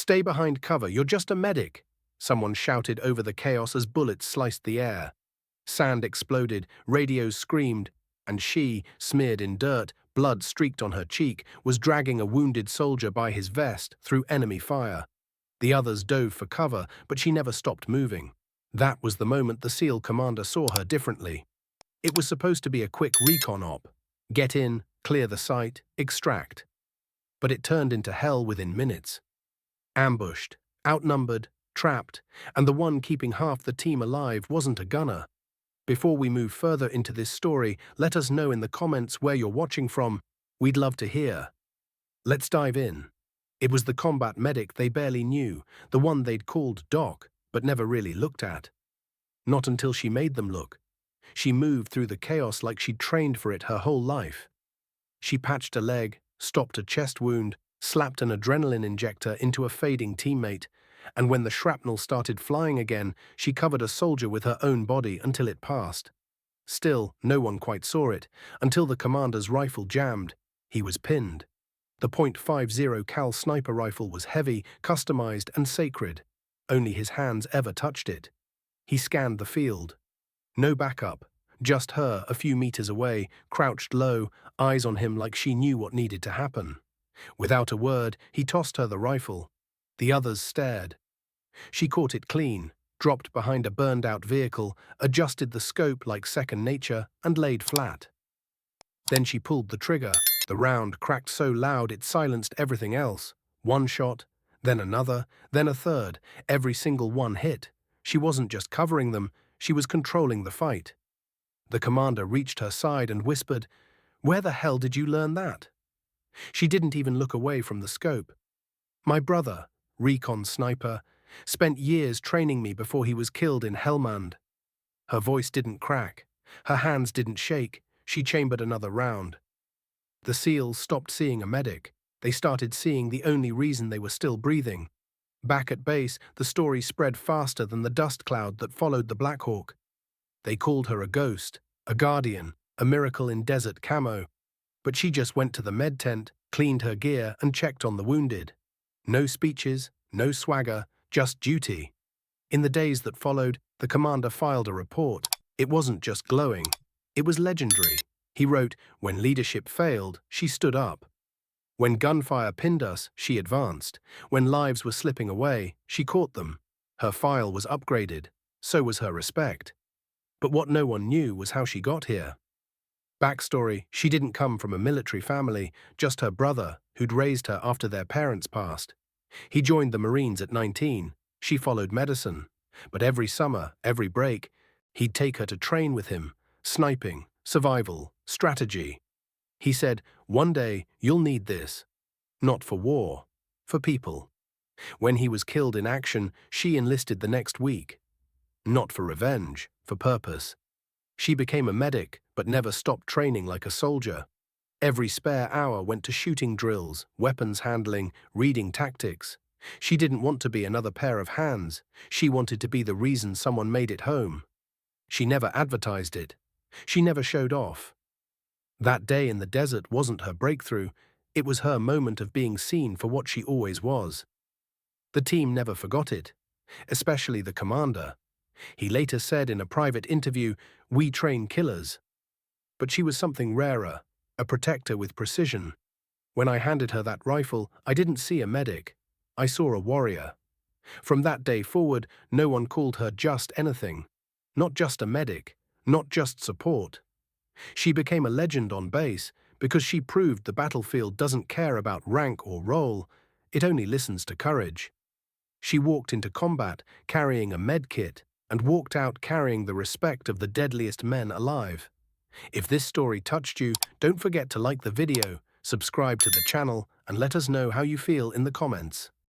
"Stay behind cover, you're just a medic," someone shouted over the chaos as bullets sliced the air. Sand exploded, radios screamed, and she, smeared in dirt, blood streaked on her cheek, was dragging a wounded soldier by his vest through enemy fire. The others dove for cover, but she never stopped moving. That was the moment the SEAL commander saw her differently. It was supposed to be a quick recon op. Get in, clear the site, extract. But it turned into hell within minutes. Ambushed, outnumbered, trapped, and the one keeping half the team alive wasn't a gunner. Before we move further into this story, let us know in the comments where you're watching from. We'd love to hear. Let's dive in. It was the combat medic they barely knew, the one they'd called Doc, but never really looked at. Not until she made them look. She moved through the chaos like she'd trained for it her whole life. She patched a leg, stopped a chest wound, slapped an adrenaline injector into a fading teammate, and when the shrapnel started flying again, she covered a soldier with her own body until it passed. Still, no one quite saw it, until the commander's rifle jammed. He was pinned. The .50 cal sniper rifle was heavy, customized, and sacred. Only his hands ever touched it. He scanned the field. No backup, just her a few meters away, crouched low, eyes on him like she knew what needed to happen. Without a word, he tossed her the rifle. The others stared. She caught it clean, dropped behind a burned-out vehicle, adjusted the scope like second nature, and laid flat. Then she pulled the trigger. The round cracked so loud it silenced everything else. One shot, then another, then a third. Every single one hit. She wasn't just covering them, she was controlling the fight. The commander reached her side and whispered, "Where the hell did you learn that?" She didn't even look away from the scope. "My brother, recon sniper, spent years training me before he was killed in Helmand." Her voice didn't crack. Her hands didn't shake. She chambered another round. The SEALs stopped seeing a medic. They started seeing the only reason they were still breathing. Back at base, the story spread faster than the dust cloud that followed the Black Hawk. They called her a ghost, a guardian, a miracle in desert camo. But she just went to the med tent, cleaned her gear, and checked on the wounded. No speeches, no swagger, just duty. In the days that followed, the commander filed a report. It wasn't just glowing. It was legendary. He wrote, "When leadership failed, she stood up. When gunfire pinned us, she advanced. When lives were slipping away, she caught them." Her file was upgraded. So was her respect. But what no one knew was how she got here. Backstory: she didn't come from a military family, just her brother, who'd raised her after their parents passed. He joined the Marines at 19. She followed medicine. But every summer, every break, he'd take her to train with him. Sniping, survival, strategy. He said, "One day, you'll need this. Not for war, for people." When he was killed in action, she enlisted the next week. Not for revenge, for purpose. She became a medic, but never stopped training like a soldier. Every spare hour went to shooting drills, weapons handling, reading tactics. She didn't want to be another pair of hands. She wanted to be the reason someone made it home. She never advertised it. She never showed off. That day in the desert wasn't her breakthrough. It was her moment of being seen for what she always was. The team never forgot it, especially the commander. He later said in a private interview, "We train killers." But she was something rarer, a protector with precision. When I handed her that rifle, I didn't see a medic. I saw a warrior. From that day forward, no one called her just anything. Not just a medic, not just support. She became a legend on base because she proved the battlefield doesn't care about rank or role, it only listens to courage. She walked into combat carrying a med kit and walked out carrying the respect of the deadliest men alive. If this story touched you, don't forget to like the video, subscribe to the channel, and let us know how you feel in the comments.